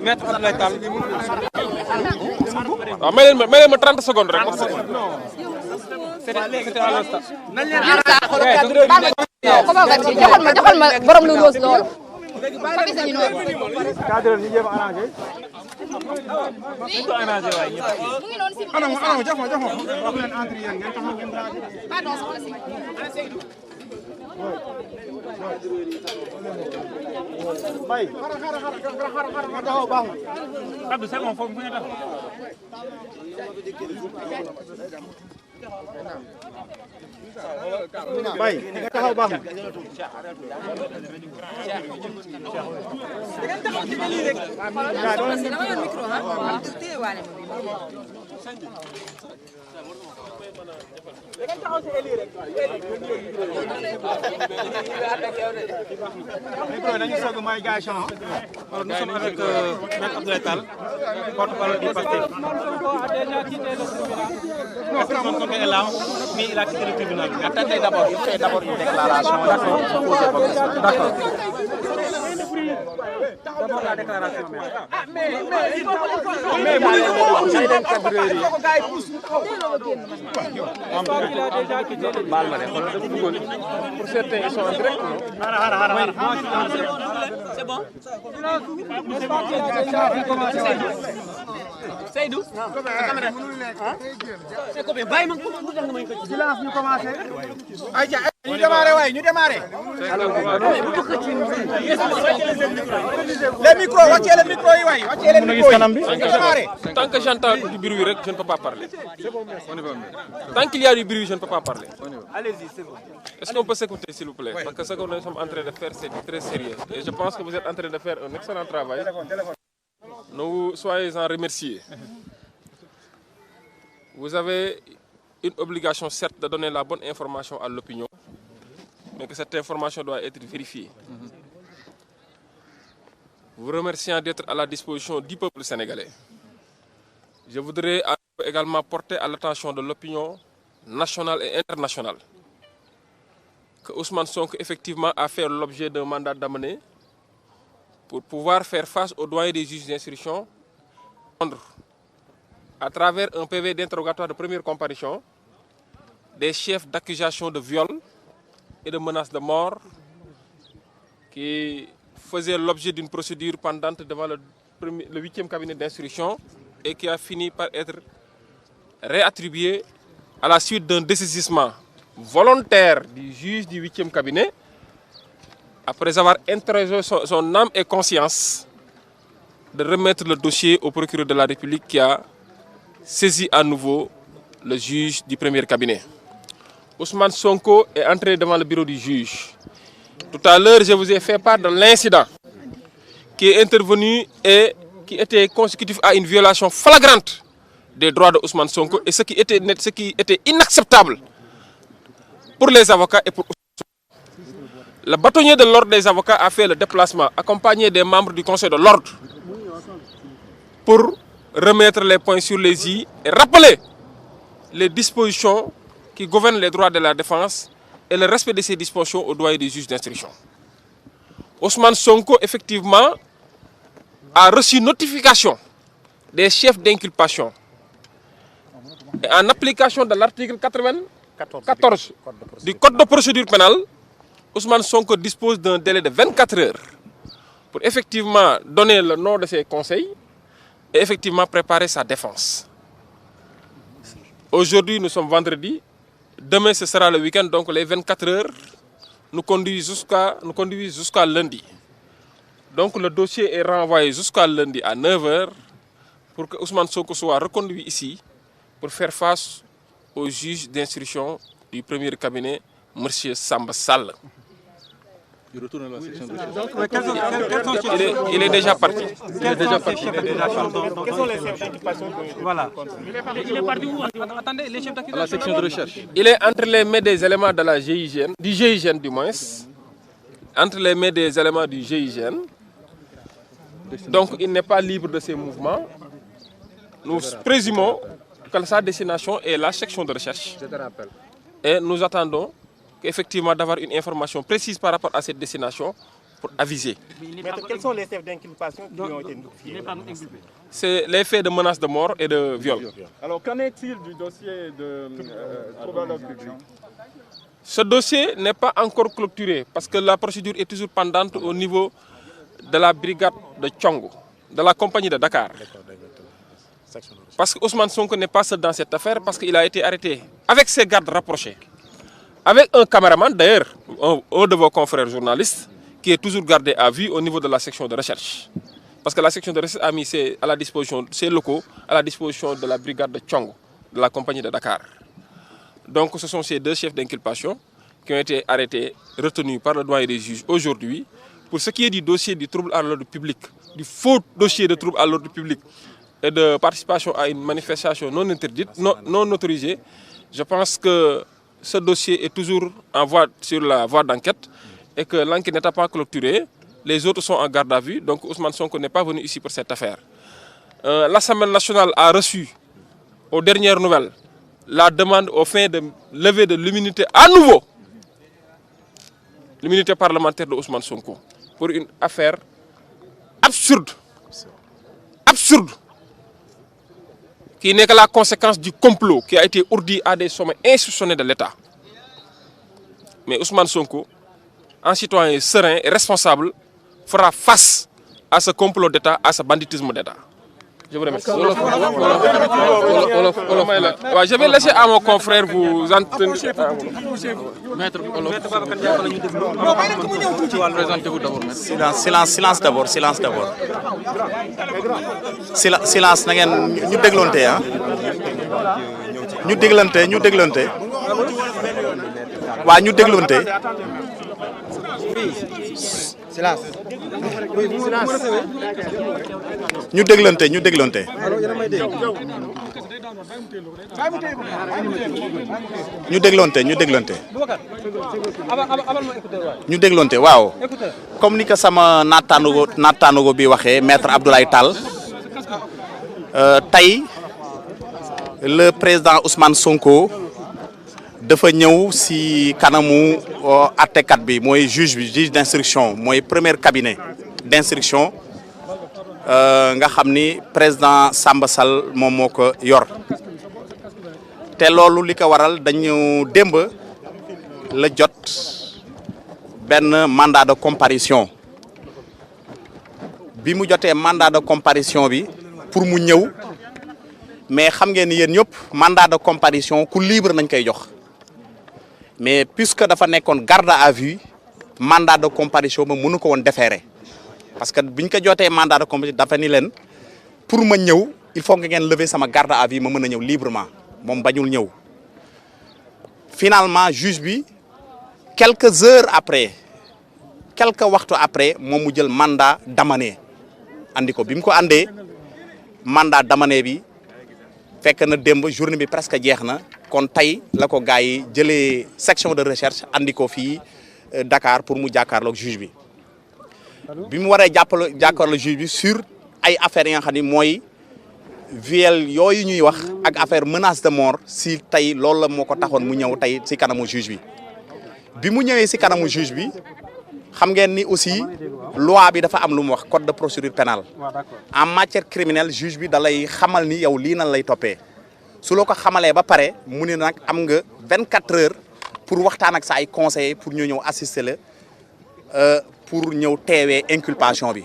Maître Abdoulaye Tall. waaw may leen ma 30 secondes rek. C'était à l'instant. joxal ma borom lu roos loolu. cadre ñu jéem a arrangé. Bay nga taxaw baax na. Nous sommes avec Maître Abdoulaye Tall, porte-parole du parti. Ousmane Sonko est là, mais il a quitté le tribunal. Attendez d'abord, il fait d'abord une déclaration. D'accord. D'abord la déclaration. Pour certains, ils sont en direct. C'est bon. Seydou. C'est combien? Bàyyi ma ko. Silence ñu commencé. Aïcha, ñu démarrer waay, ñu démarrer. Les micros, wàccee les micros yi waay, wàccee les micros yi. Tant que j'entends du bruit, je ne peux pas parler. Tant qu'il y a du bruit, je ne peux pas parler. Allez-y, c'est bon. Est-ce qu'on peut s'écouter, s'il vous plaît? Parce que ce que nous sommes en train de faire, c'est très sérieux. Et je pense que vous êtes en train de faire un excellent travail. Nous soyez en remerciés. Vous avez une obligation, certes, de donner la bonne information à l'opinion, mais que cette information doit être vérifiée. Vous remerciant d'être à la disposition du peuple sénégalais. Je voudrais également porter à l'attention de l'opinion nationale et internationale que Ousmane Sonko effectivement a fait l'objet d'un mandat d'amener pour pouvoir faire face aux doyens des juges d'instruction à travers un PV d'interrogatoire de première comparution des chefs d'accusation de viol et de menaces de mort qui faisaient l'objet d'une procédure pendante devant le 8e cabinet d'instruction et qui a fini par être réattribué à la suite d'un dessaisissement volontaire du juge du 8e cabinet après avoir interrogé son âme et conscience de remettre le dossier au procureur de la République qui a saisi à nouveau le juge du premier cabinet. Ousmane Sonko est entré devant le bureau du juge. Tout à l'heure, je vous ai fait part de l'incident qui est intervenu et qui était consécutif à une violation flagrante des droits de Ousmane Sonko et ce qui était inacceptable pour les avocats et pour Ousmane Sonko. Le bâtonnier de l'ordre des avocats a fait le déplacement accompagné des membres du Conseil de l'ordre pour remettre les points sur les i et rappeler les dispositions qui gouvernent les droits de la défense et le respect de ces dispositions aux doyens des juges d'instruction. Ousmane Sonko, effectivement, a reçu notification des chefs d'inculpation. Et en application de l'article 94 du Code de procédure pénale, Ousmane Sonko dispose d'un délai de 24 heures pour effectivement donner le nom de ses conseils et effectivement préparer sa défense. Aujourd'hui, nous sommes vendredi. Demain, ce sera le week-end, donc les 24 heures nous conduisent jusqu'à lundi. Donc le dossier est renvoyé jusqu'à lundi à 9 heures pour que Ousmane Sonko soit reconduit ici pour faire face au juge d'instruction du premier cabinet, M. Samba Sall. Il est déjà parti. Quels sont les chefs d'inculpation? Voilà. Il est parti où? Attendez, les chefs d'accusation. À la section de recherche. Il est entre les mains des éléments de la GIGN, du GIGN du moins, entre les mains des éléments du GIGN. Donc il n'est pas libre de ses mouvements. Nous présumons que sa destination est la section de recherche. Et nous attendons effectivement d'avoir une information précise par rapport à cette destination pour aviser. Maître, quels sont les chefs d'inculpation qui ont été notifiés? C'est les faits de menace de mort et de viol. Alors, qu'en est-il du dossier de trouble à l'ordre public? Ce dossier n'est pas encore clôturé parce que la procédure est toujours pendante au niveau de la brigade de Tchongo, de la compagnie de Dakar. Parce que Ousmane Sonko n'est pas seul dans cette affaire parce qu'il a été arrêté avec ses gardes rapprochés. Avec un caméraman, d'ailleurs, un de vos confrères journalistes, qui est toujours gardé à vue au niveau de la section de recherche. Parce que la section de recherche a mis à la disposition, ses locaux à la disposition de la brigade de Tchongo, de la compagnie de Dakar. Donc ce sont ces deux chefs d'inculpation qui ont été arrêtés, retenus par le doyen des juges aujourd'hui. Pour ce qui est du dossier du trouble à l'ordre public, du faux dossier de trouble à l'ordre public et de participation à une manifestation non interdite, non autorisée, je pense que ce dossier est toujours sur la voie d'enquête et que l'enquête n'est pas clôturée. Les autres sont en garde à vue, donc Ousmane Sonko n'est pas venu ici pour cette affaire. L'Assemblée nationale a reçu, aux dernières nouvelles, la demande au fin de lever de l'immunité à nouveau, l'immunité parlementaire de Ousmane Sonko, pour une affaire absurde, qui n'est que la conséquence du complot qui a été ourdi à des sommets institutionnels de l'État. Mais Ousmane Sonko, un citoyen serein et responsable, fera face à ce complot d'État, à ce banditisme d'État. Je vous remercie. Je vais laisser à mon confrère vous entendre. Maître, présentez-vous d'abord. Silence d'abord. Silence na ngeen ñu déglonté ah. Ñu déglonté. Waa ñu déglonté. Silence. Ñu déglonté. Ñu déglonté waaw. Comme ni ko sama naataango bi waxee maître Abdoulaye Tall tey le président Ousmane Sonko dafa ñëw ci kanamu àttekat bi mooy juge d'instruction mooy premier cabinet d'instruction nga xam ni président Samba Sall moom moo ko yor te loolu li ko waral dañu démb la jot benn mandat de comparution bi mu jotee mandat de comparution bi pour mu ñëw mais xam ngeen ni yéen ñëpp mandat de comparution ku libre nañ koy jox mais puisque dafa nekkoon garde à vue mandat de comparution ba mënu ko woon déférer parce que biñ ko jotee mandat de comparution dafa ni leen pour ma ñëw il faut que ngeen lever sama garde à vue ma mën a ñëw librement moom bañul ñëw finalement juge bi quelques heures après quelques waxtu après moom mu jël mandat d'amener andi ko bi mu ko andee mandat d'amener bi fekk na démb journée bi presque jeex na kon tey la ko gars yi jëlee section de recherche andi ko fii Dakar pour mu jàkkaarloog juge bi bi mu waree jàkkaarloog juge bi sur ay affaires yi nga xam ni mooy viol yooyu ñuy wax ak affaire menace de mort si tey loolu la moo ko taxoon mu ñëw tey si kanamu juge bi mu ñëwee si kanamu juge bi xam ngeen ni aussi loi bi dafa am lu mu wax code de procédure pénale en matière criminelle juge bi da lay xamal ni yow lii nan lay toppee su la ko xamalee ba pare mu ne nag am nga 24 heures pour waxtaan ak sa ay conseillers pour ñu ñëw assister la pour ñëw teewee inculpation bi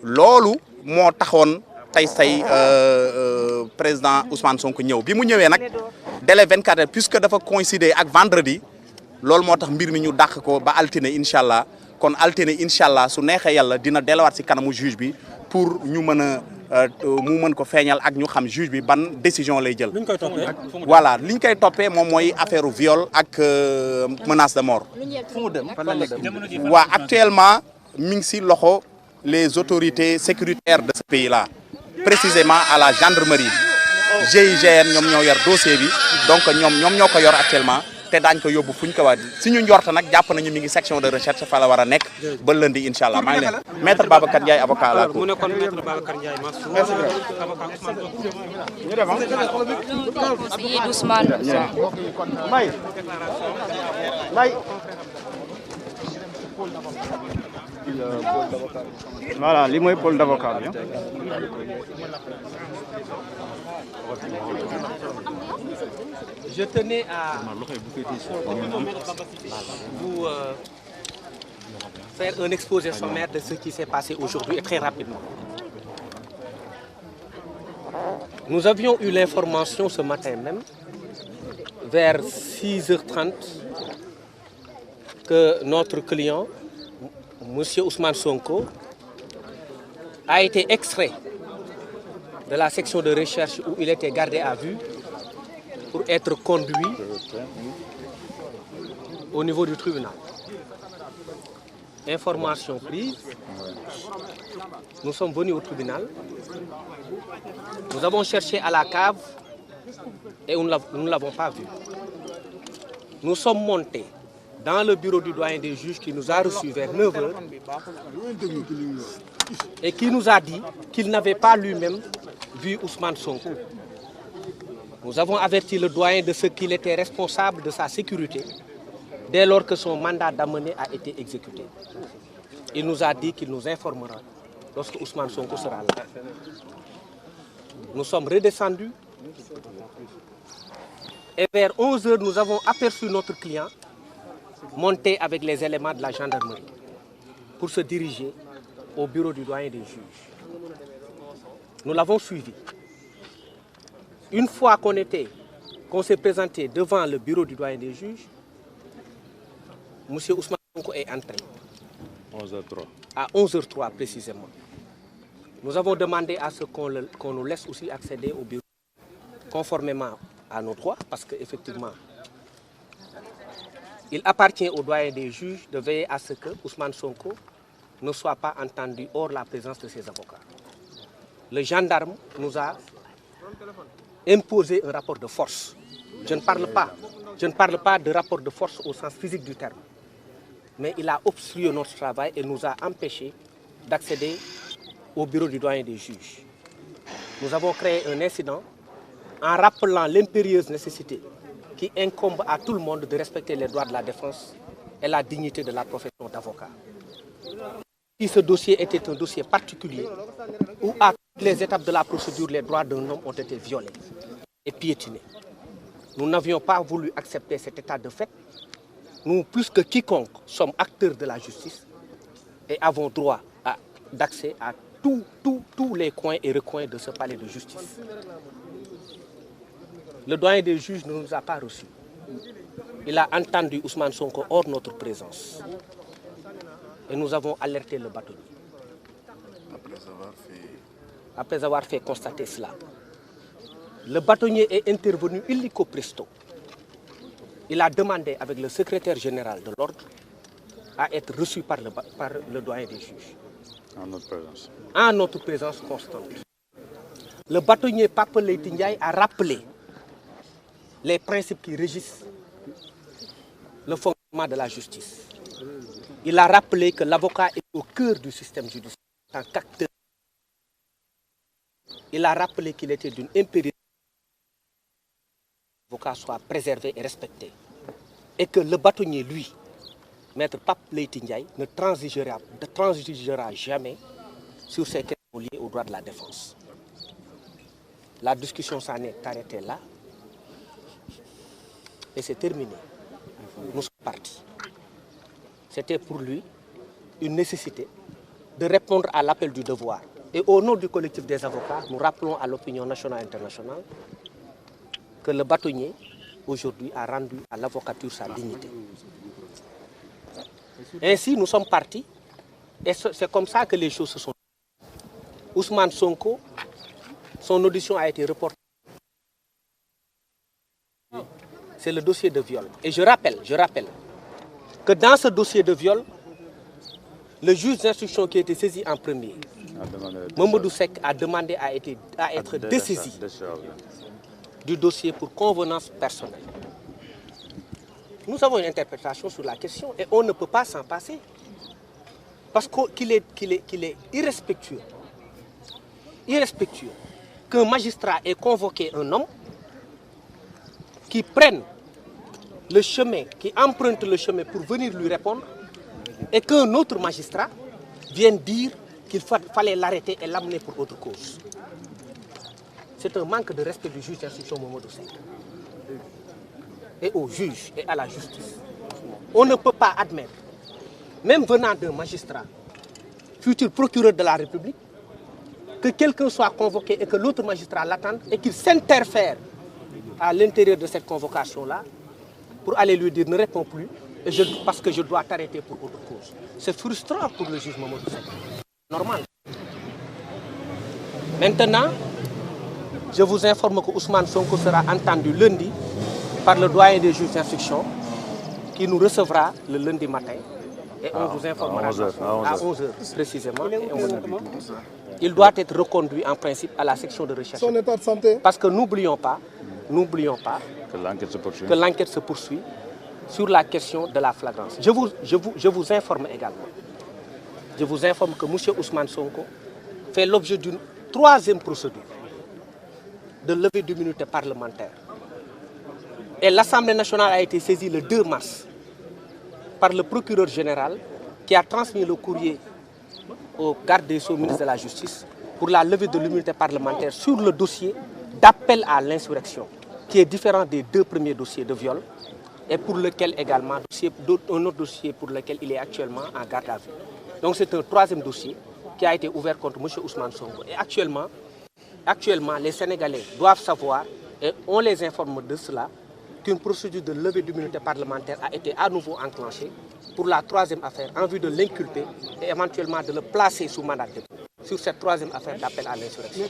loolu moo taxoon tey président Ousmane Sonko ñëw bi mu ñëwee nag délai 24 heures puisque dafa coïncider ak vendredi loolu moo tax mbir mi ñu dàq ko ba altine incha allah kon altine incha allah su neexee yàlla dina delluwaat si kanamu juge bi pour ñu mën a mu mën ko feeñal ak ñu xam juge bi ban décision lay jël. Voilà liñ koy toppee moom mooy affaire viol ak menace de mort. waa actuellement mi ngi si loxo les autorités sécuritaires de ce pays là précisément à la gendarmerie GIGN ñoom ñoo yor dossier bi donc ñoom ñoo ko yor actuellement. te daañ ko yóbbu fuñ ko waa si ñu njort nag jàpp nañu mi ngi section de recherche fa la war a nekk ba lundi incha allah maa ngi leen maître Babacar Ndiaye avocat la mu nekkoon maître Babacar Ndiaye Seydi Ousmane May Voilà, li mooy pôle d'avocat bi. Je tenais à vous faire un exposé sommaire de ce qui s'est passé aujourd'hui et très rapidement. Nous avions eu l'information ce matin même, vers 6h30, que notre client, M. Ousmane Sonko, a été extrait de la section de recherche où il était gardé à vue pour être conduit au niveau du tribunal. Information prise, nous sommes venus au tribunal, nous avons cherché à la cave et nous ne l'avons pas vu. Nous sommes montés dans le bureau du doyen des juges qui nous a reçus vers 9h et qui nous a dit qu'il n'avait pas lui-même vu Ousmane Sonko. Nous avons averti le doyen de ce qu'il était responsable de sa sécurité dès lors que son mandat d'amener a été exécuté. Il nous a dit qu'il nous informera lorsque Ousmane Sonko sera là. Nous sommes redescendus et vers 11h, nous avons aperçu notre client monter avec les éléments de la gendarmerie pour se diriger au bureau du doyen des juges. Nous l'avons suivi. Une fois qu'on s'est présenté devant le bureau du doyen des juges, M. Ousmane Sonko est entré. 11h03. À 11h03 précisément. Nous avons demandé à ce qu'on nous laisse aussi accéder au bureau, conformément à nos droits, parce qu'effectivement, il appartient au doyen des juges de veiller à ce que Ousmane Sonko ne soit pas entendu hors la présence de ses avocats. Le gendarme nous a imposé un rapport de force. Je ne parle pas de rapport de force au sens physique du terme. Mais il a obstrué notre travail et nous a empêchés d'accéder au bureau du doyen des juges. Nous avons créé un incident en rappelant l'impérieuse nécessité qui incombe à tout le monde de respecter les droits de la défense et la dignité de la profession d'avocat. Si ce dossier était un dossier particulier où à toutes les étapes de la procédure, les droits d'un homme ont été violés et piétinés, nous n'avions pas voulu accepter cet état de fait. Nous, plus que quiconque, sommes acteurs de la justice et avons droit d'accès à tous les coins et recoins de ce palais de justice. Le doyen des juges ne nous a pas reçus. Il a entendu Ousmane Sonko hors notre présence. Et nous avons alerté le bâtonnier. Après avoir fait constater cela, le bâtonnier est intervenu illico presto. Il a demandé avec le secrétaire général de l'ordre à être reçu par le doyen des juges. En notre présence. En notre présence constante. Le bâtonnier Pape Leyti Ndiaye a rappelé les principes qui régissent le fonctionnement de la justice. Il a rappelé que l'avocat est au cœur du système judiciaire en tant qu'acteur. Il a rappelé qu'il était d'une impériosité que l'avocat soit préservé et respecté. Et que le bâtonnier, lui, Maître Pape Leyti Ndiaye, ne transigera jamais sur ces questions liées aux droits de la défense. La discussion s'en est arrêtée là. Et c'est terminé. Nous sommes partis. C'était pour lui une nécessité de répondre à l'appel du devoir. Et au nom du collectif des avocats, nous rappelons à l'opinion nationale et internationale que le bâtonnier, aujourd'hui, a rendu à l'avocature sa dignité. Ainsi, nous sommes partis. Et c'est comme ça que les choses se sont passées. Ousmane Sonko, son audition a été reportée. C'est le dossier de viol. Et je rappelle que dans ce dossier de viol, le juge d'instruction qui a été saisi en premier, Mamadou Seck, a demandé à être dessaisi du dossier pour convenance personnelle. Nous avons une interprétation sur la question et on ne peut pas s'en passer. Parce qu'il est irrespectueux qu'un magistrat ait convoqué un homme qui prenne le chemin, qui emprunte le chemin pour venir lui répondre, et qu'un autre magistrat viennent dire qu'il fallait l'arrêter et l'amener pour autre cause. C'est un manque de respect du juge d'instruction Mamadou Seck et au juge et à la justice. On ne peut pas admettre, même venant d'un magistrat, futur procureur de la République, que quelqu'un soit convoqué et que l'autre magistrat l'attende et qu'il s'interfère à l'intérieur de cette convocation-là pour aller lui dire ne réponds plus parce que je dois t'arrêter pour autre cause. C'est frustrant pour le juge Mamadou Seck. Normal. Maintenant, je vous informe que Ousmane Sonko sera entendu lundi par le doyen des juges d'instruction qui nous recevra le lundi matin et on vous informera à 11h précisément. Il doit être reconduit en principe à la section de recherche. Son état de santé. Parce que n'oublions pas que l'enquête se poursuit sur la question de la flagrance. Je vous informe également. Je vous informe que M. Ousmane Sonko fait l'objet d'une troisième procédure de levée d'immunité parlementaire. Et l'Assemblée nationale a été saisie le 2 mars par le procureur général qui a transmis le courrier au garde des Sceaux, ministre de la Justice, pour la levée de l'immunité parlementaire sur le dossier d'appel à l'insurrection, qui est différent des 2 premiers dossiers de viol, et pour lequel également, un autre dossier pour lequel il est actuellement en garde à vue. Donc c'est un troisième dossier qui a été ouvert contre M. Ousmane Sonko. Et actuellement, les Sénégalais doivent savoir, et on les informe de cela, qu'une procédure de levée d'immunité parlementaire a été à nouveau enclenchée pour la troisième affaire en vue de l'inculper et éventuellement de le placer sous mandat de dépôt sur cette troisième affaire d'appel à l'insurrection.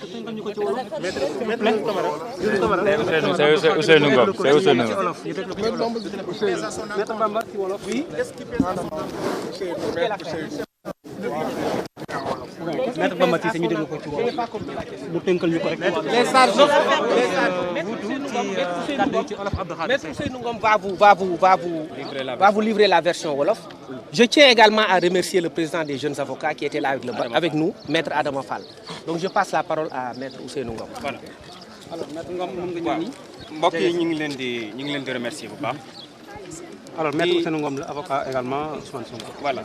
Maître Bamba Cissé ñu déglu ko ci wolof mu tënkal ñu ko rek. Maître Ousseynou Ngom va vous livrer la version wolof. Je tiens également à remercier le président des jeunes avocats qui était là avec nous, Maître Adama Fall. Donc je passe la parole à Maître Ousseynou Ngom. Voilà. Alors Maître Ngom moom nga ñëw nii. Mbokk yi ñu ngi leen di remercier bu baax. Alors Maître Ousseynou Ngom la avocat également Ousmane Sonko. Voilà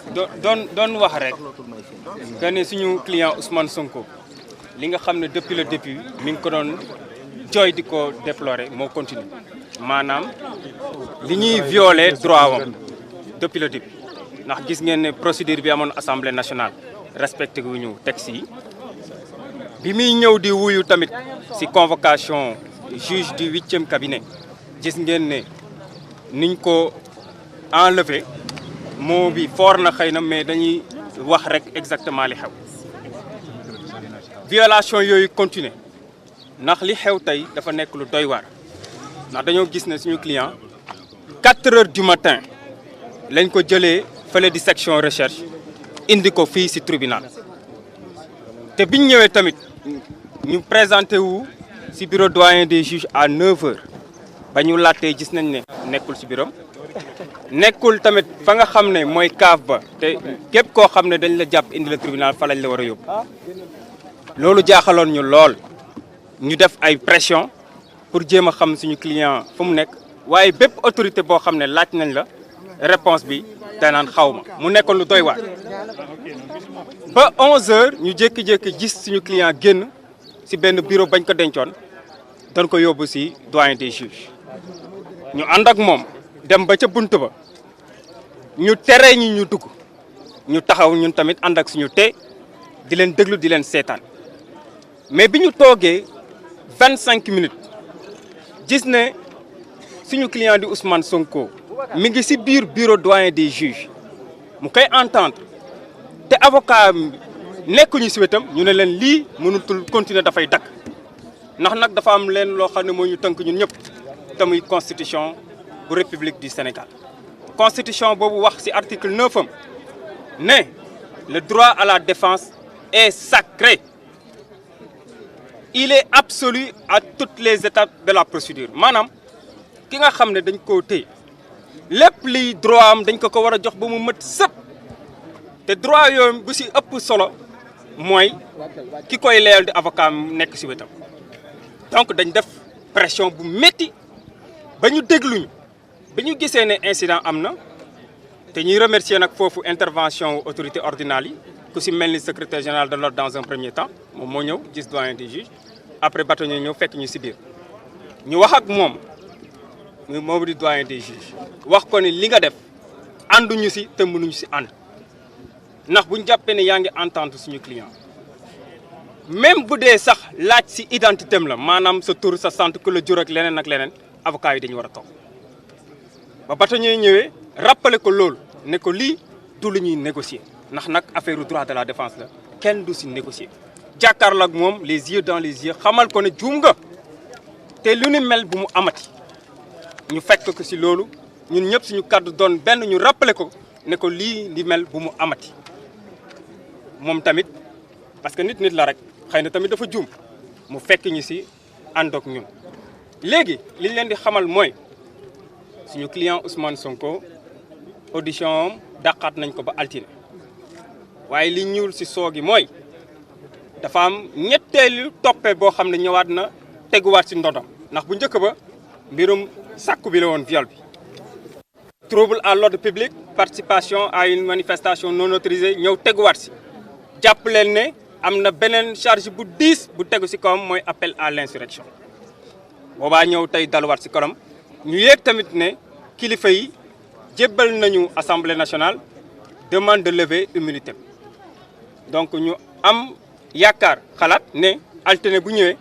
doon wax rek que ne suñu client Ousmane Sonko li nga xam ne depuis le début mi ngi ko doon jooy di ko déplorer moo continue maanaam li ñuy violer droit wam depuis le début ndax gis ngeen ne procédure bi amoon assemblée nationale respecté gu ñu texte yi bi muy ñëw di wuyu tamit ci convocation juge du 8e cabinet gis ngeen ne niñ ko enlevé moo bi fort na xëy na mais dañuy wax rek exactement li xew violation yooyu continuer ndax li xew tey dafa nekk lu doy waar ndax dañoo gis ne suñu client 4 heures du matin lañ ko jëlee fële di section recherche indi ko fii ci tribunal te biñ ñëwee tamit ñu présenté wu ci bureau doyen des juges à 9 heures ba ñu laajtee gis nañ ne nekkul ci bureau nekkul tamit fa nga xam ne mooy kaaf ba te képp koo xam ne dañ la jàpp indi la tribunal fa lañ la war a yóbbu loolu jaaxaloon ñu lool ñu def ay pression pour jéem a xam suñu client fu mu nekk waaye bépp autorité boo xam ne laaj nañ la réponse bi danaan xaw ma mu nekkoon lu doy waar ba 11 heures ñu jékki-jékki gis suñu client génn ci benn bureau bañ ko dencoon dañ ko yóbbu ci doyen des juges ñu ànd ak moom dem ba ca bunt ba ñu tere ñu dugg ñu taxaw ñun tamit ànd ak suñu te di leen déglu di leen seetaan mais bi ñu toogee 25 minutes gis ne suñu client di Ousmane Sonko mi ngi ci biir bureau doyen des juges mu koy entendre te avocat nekkuñu ci wetam ñu ne leen lii mënutul continuer dafay dakk ndax nag dafa am leen loo xam ne moo ñu tënk ñun ñëpp te muy constitution bu République du Sénégal constitution boobu wax ci article 9 am ne le droit à la défense est sacré il est absolu à toutes les étapes de la procédure maanaam ki nga xam ne dañ koo téye lépp liy droit am dañ ko war a jox ba mu mët sëpp te droit yooyu bu ci ëpp solo mooy ki koy leyal di avocat nekk ci wetam donc dañ def pression bu métti ba ñu dégluñu bi ñu gisee ne incident am na te ñuy remercier nag foofu intervention autorité ordinale yi ku si mel ni secrétaire général de l'ordre dans un premier temps moom moo ñëw gis doyen des juges après bâtonnier ñëw fekk ñu si biir ñu wax ak moom di doyen des juges wax ko ni li nga def ànduñu si te mënuñu si ànd ndax bu ñu jàppee ne yaa ngi entendre suñu client même bu dee sax laaj si identité am la maanaam sa tur sa sant ku la jur ak leneen ak leneen avocat yi dañu war a toog ba bâtonnier ñëwee rappeler ko loolu ne ko lii du lu ñuy négocier ndax nag affaire droit de la défense la kenn du si négocier jàkkaarloo ak moom les yeux dans les yeux xamal ko ne juum nga te lu ni mel bu mu amati ñu fekk ko si loolu ñun ñëpp suñu kàddu doon benn ñu rappeler ko ne ko lii li mel bu mu amati moom tamit parce que nit la rek xëy na tamit dafa juum mu fekk ñu si ànd ak ñun. léegi li ñu leen di xamal mooy suñu client Ousmane Sonko audition am dàqaat nañ ko ba altine waaye li ñuul si soogi mooy dafa am ñetteelu toppe boo xam ne ñëwaat na teguwaat si ndodam ndax bu njëkk ba mbirum sàkku bi la woon viol bi. trouble à l'ordre public participation à une manifestation non autorisée ñëw teguwaat si jàpp leen ne am na beneen charge bu 10 bu tegu si kawam mooy appel à l'insurrection boobaa ñëw tey daluwaat si kawam ñu yéeg tamit ne kilifa yi jébbal nañu assemblée nationale demande de lever immunité donc ñu am yaakaar xalaat ne altine bu ñëwee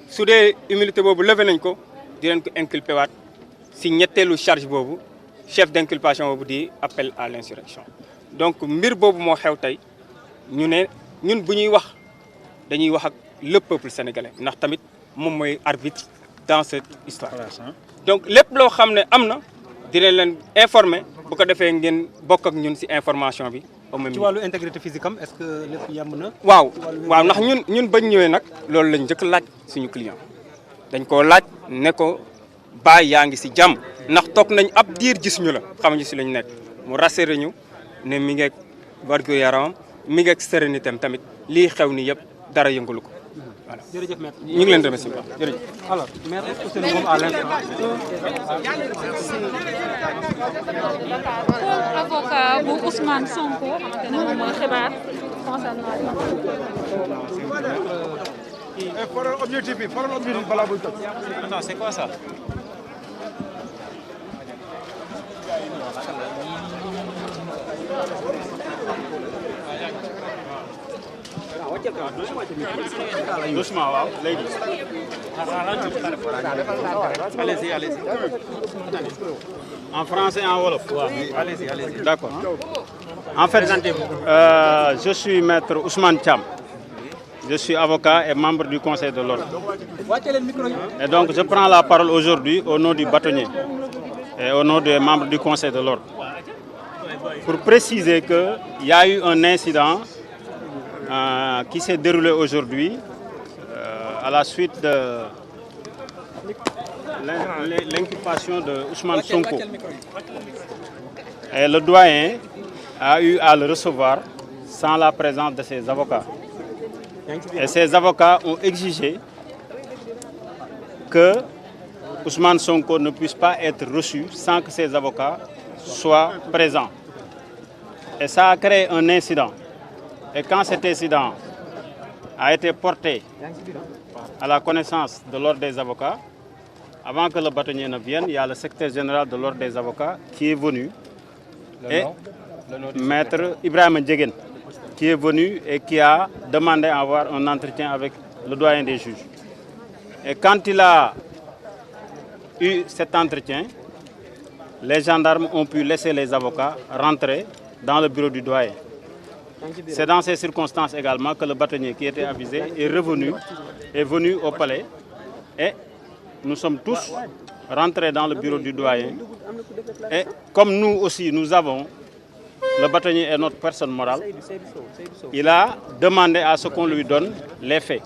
su dee immunité boobu levé nañ ko di leen ko inculpé waat si ñetteelu charge boobu chef d'inculpation boobu di appel à l'insurrection donc mbir boobu moo xew tey ñu ne ñun bu ñuy wax dañuy wax ak le peuple sénégalais ndax tamit moom mooy arbitre dans cette histoire donc lépp loo xam ne am na dinañ leen informer bu ko defee ngeen bokk ak ñun ci information bi. au même ci wàllu intégrité physique am est-ce que lépp yemb na. waaw ndax ñun bañ ñëwee nag loolu lañ njëkk laaj suñu client dañ koo laaj ne ko baay yaa ngi ci jàmm ndax toog nañ ab diir gisuñu la xamuñu ci lañ nekk mu rassuré ñu ne mi ngeeg wargu yaram mi ngeeg sérénité am tamit lii xew ni yëpp dara yëngalu ko. voilà jërëjëf maître ñu ngi leen di remercier bu baax jërëjëf. alors maître Ousseynou Ngom à l'instant. avocat bu Ousmane Sonko xamante ne moom mooy xibaar concernant. faral objectif bi balaa buy toj. non c'est quoi ça. doucement waaw léegi. allez-y. En français et en wolof. Allez-y. D'accord. En fait, je suis maître Ousmane Thiam. Je suis avocat et membre du Conseil de l'ordre. Et donc je prends la parole aujourd'hui au nom du bâtonnier et au nom des membres du Conseil de l'ordre pour préciser qu'il y a eu un incident qui s'est déroulé aujourd'hui à la suite de l'inculpation de Ousmane Sonko. Et le doyen a eu à le recevoir sans la présence de ses avocats. Et ces avocats ont exigé que Ousmane Sonko ne puisse pas être reçu sans que ses avocats soient présents. Et ça a créé un incident. Et quand cet incident a été porté à la connaissance de l'ordre des avocats, avant que le bâtonnier ne vienne, il y a le secrétaire général de l'ordre des avocats qui est venu, et maître Ibrahim Djegen, qui est venu et qui a demandé à avoir un entretien avec le doyen des juges. Et quand il a eu cet entretien, les gendarmes ont pu laisser les avocats rentrer dans le bureau du doyen. C'est dans ces circonstances également que le bâtonnier qui était avisé est venu au palais, et nous sommes tous rentrés dans le bureau du doyen. Et comme nous aussi, nous avons, le bâtonnier est notre personne morale, il a demandé à ce qu'on lui donne les faits.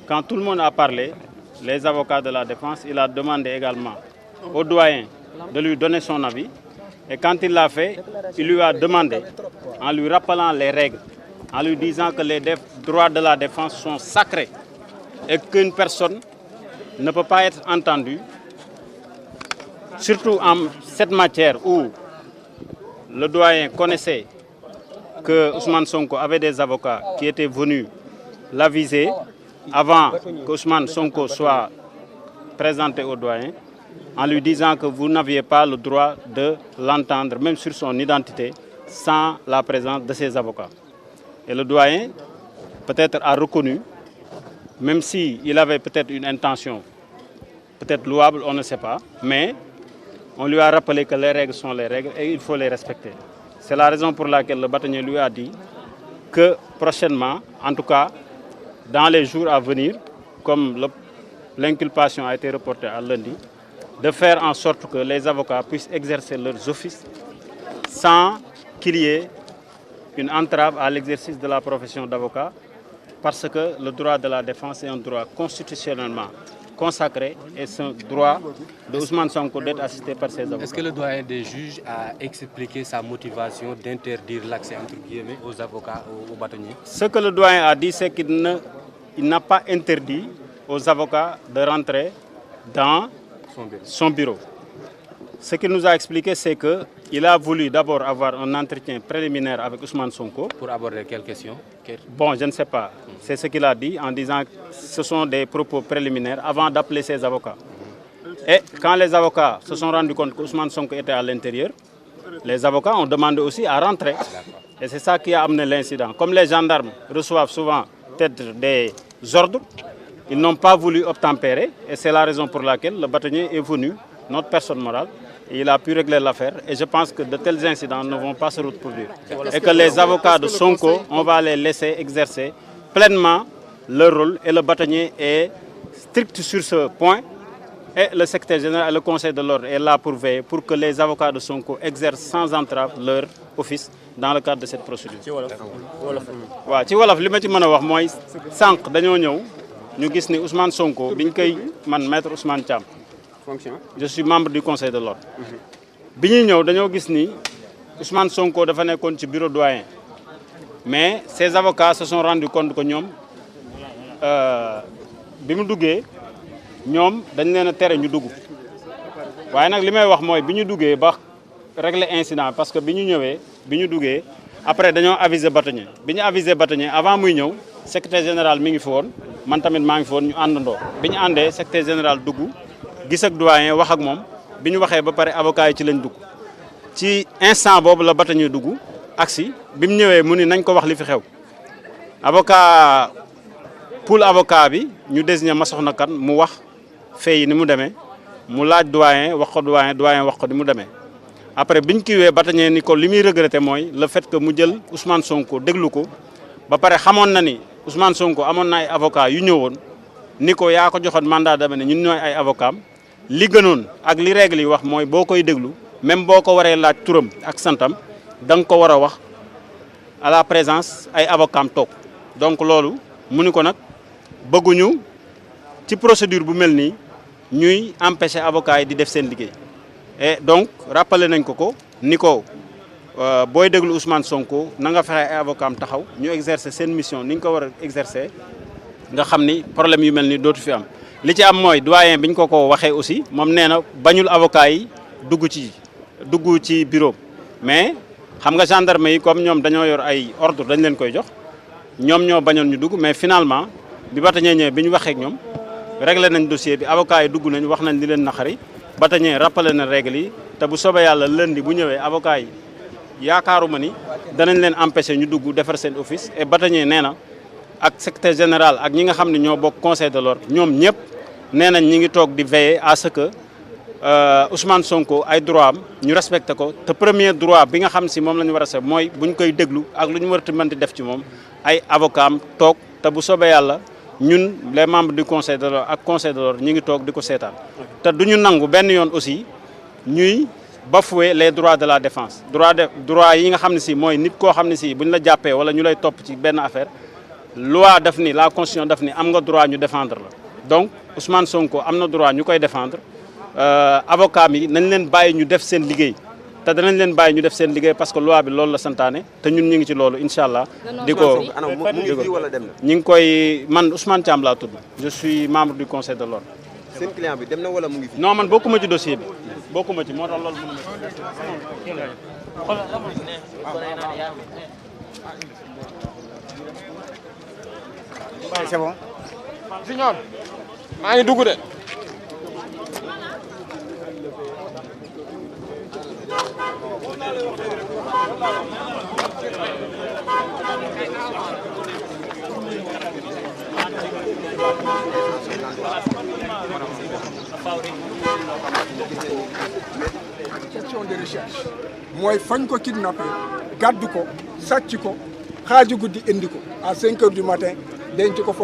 Quand tout le monde a parlé, les avocats de la défense, il a demandé également au doyen de lui donner son avis. Et quand il l'a fait, il lui a demandé, en lui rappelant les règles, en lui disant que les droits de la défense sont sacrés et qu'une personne ne peut pas être entendue, surtout en cette matière où le doyen connaissait que Ousmane Sonko avait des avocats qui étaient venus l'aviser avant que Ousmane Sonko soit présenté au doyen, en lui disant que vous n'aviez pas le droit de l'entendre, même sur son identité, sans la présence de ses avocats. Et le doyen, peut-être, a reconnu, même s'il avait peut-être une intention, peut-être louable, on ne sait pas, mais on lui a rappelé que les règles sont les règles et il faut les respecter. C'est la raison pour laquelle le bâtonnier lui a dit que prochainement, en tout cas, dans les jours à venir, comme l'inculpation a été reportée à lundi, de faire en sorte que les avocats puissent exercer leurs offices sans qu'il y ait une entrave à l'exercice de la profession d'avocat, parce que le droit de la défense est un droit constitutionnellement consacré et c'est un droit de Ousmane Sonko d'être assisté par ses avocats. Est-ce que le doyen des juges a expliqué sa motivation d'interdire l'accès entre guillemets aux avocats, aux bâtonniers? Ce que le doyen a dit, c'est qu'il n'a pas interdit aux avocats de rentrer dans son bureau. Ce qu'il nous a expliqué, c'est qu'il a voulu d'abord avoir un entretien préliminaire avec Ousmane Sonko. Pour aborder quelles questions? Bon, je ne sais pas. C'est ce qu'il a dit en disant que ce sont des propos préliminaires avant d'appeler ses avocats. Et quand les avocats se sont rendus compte qu'Ousmane Sonko était à l'intérieur, les avocats ont demandé aussi à rentrer. Et c'est ça qui a amené l'incident. Comme les gendarmes reçoivent souvent peut-être des ordres, ils n'ont pas voulu obtempérer. Et c'est la raison pour laquelle le bâtonnier est venu, notre personne morale, et il a pu régler l'affaire. Et je pense que de tels incidents ne vont pas se reproduire. Et que les avocats de Sonko, on va les laisser exercer pleinement leur rôle. Et le bâtonnier est strict sur ce point. Et le secrétaire général et le conseil de l'ordre est là pour veiller pour que les avocats de Sonko exercent sans entrave leur office dans le cadre de cette procédure. waaw ci wolof li ma ci mën a wax mooy sànq dañoo ñëw ñu gis ni Ousmane Sonko biñ koy man maître Ousmane Thiam. Je suis membre du conseil de l'ordre. bi ñuy ñëw dañoo gis ni Ousmane Sonko dafa nekkoon ci bureau doyen mais ses avocats se sont rendus compte que ñoom bi mu duggee ñoom dañ leen a tere ñu dugg waaye nag li may wax mooy bi ñu duggee ba régler incident parce que bi ñu ñëwee bi ñu duggee après dañoo aviser bâtonnier bi ñu aviser bâtonnier avant muy ñëw secrétaire général mi ngi fi woon man tamit maa ngi fi woon ñu àndandoo bi ñu àndee secrétaire général dugg gis ak doyen wax ak moom bi ñu waxee ba pare avocat yi ci lañ dugg ci instant boobu la bâtonnier dugg agsi bi mu ñëwee mu ni nañ ko wax li fi xew avocat pour avocat bi ñu désigné ma soxna kan mu wax fee yi ni mu demee mu laaj doyen wax ko doyen wax ko ni mu demee après biñ kiiwee bâtonnier ni ko li muy regretté mooy le fait que mu jël Ousmane Sonko déglu ko ba pare xamoon na ni Ousmane Sonko amoon na ay avocat yu ñëwoon ni ko yaa ko joxoon mandat d'amener ñun ñooy ay avocat am li gënoon ak li règle yi wax mooy boo koy déglu même boo ko waree laaj turam ak santam da nga ko war a wax à la présence ay avocat am toog donc loolu mu ni ko nag bëgguñu ci procédure bu mel nii ñuy empêcher avocat yi di def seen liggéey et donc rappelé nañ ko ni ko booy déglu Ousmane Sonko na nga fexe ay avocat am taxaw ñu exercer seen mission ni ñu ko war a exercer nga xam ni problème yu mel ni dootu fi am li ci am mooy doyen bi ñu ko waxee aussi moom nee na bañul avocat yi dugg ci bureau mais xam nga gendarme yi comme ñoom dañoo yor ay ordre dañ leen koy jox ñoom ñoo bañoon ñu dugg mais finalement bi bâtonnier ñëwee bi ñu waxee ak ñoom réglé nañ dossier bi avocat yi dugg nañ wax nañ li leen naqari bâtonnier rappelé na règle yi te bu soobee yàlla lundi bu ñëwee avocat yi yaakaaruma ni danañ leen empêcher ñu dugg defar seen office et bâtonnier nee na ak secrétaire général ak ñi nga xam ne ñoo bokk conseil de l'ordre ñoom ñëpp nee nañ ñi ngi toog di veiller à ce que Ousmane Sonko ay droit am ñu respecté ko te premier droit bi nga xam si moom la ñu war a seet mooy bu ñu koy déglu ak lu ñu war a mën di def ci moom ay avocat am toog te bu soobee yàlla ñun les membres du conseil de l'ordre ak conseil de l'ordre ñi ngi toog di ko seetaan te du ñu nangu benn yoon aussi ñuy bafouer les droits de la défense droit yi nga xam ne si mooy nit koo xam ne si bu ñu la jàppee wala ñu lay topp ci benn affaire loi daf ni la constitution daf ni am nga droit ñu défendre la donc Ousmane Sonko am na droit ñu koy défendre avocat mi nañ leen bàyyi ñu def seen liggéey te danañ leen bàyyi ñu def seen liggéey parce que loi bi loolu la santaane te ñun ñu ngi ci loolu incha allah. di ko ñu ngi koy man Ousmane Thiam laa tudd. je suis membre du conseil de l'ordre. seen client bi dem na wala mu ngi fi. non man bokkuma ci dossier bi bokkuma ci moo tax loolu mënu ma C'est bon. Signor, maa ngi dugg de. Section de recherche mooy fañ ko kidnappé gàddu ko sàcc ko xaaju guddi indi ko à 5 heures du matin denc ko foo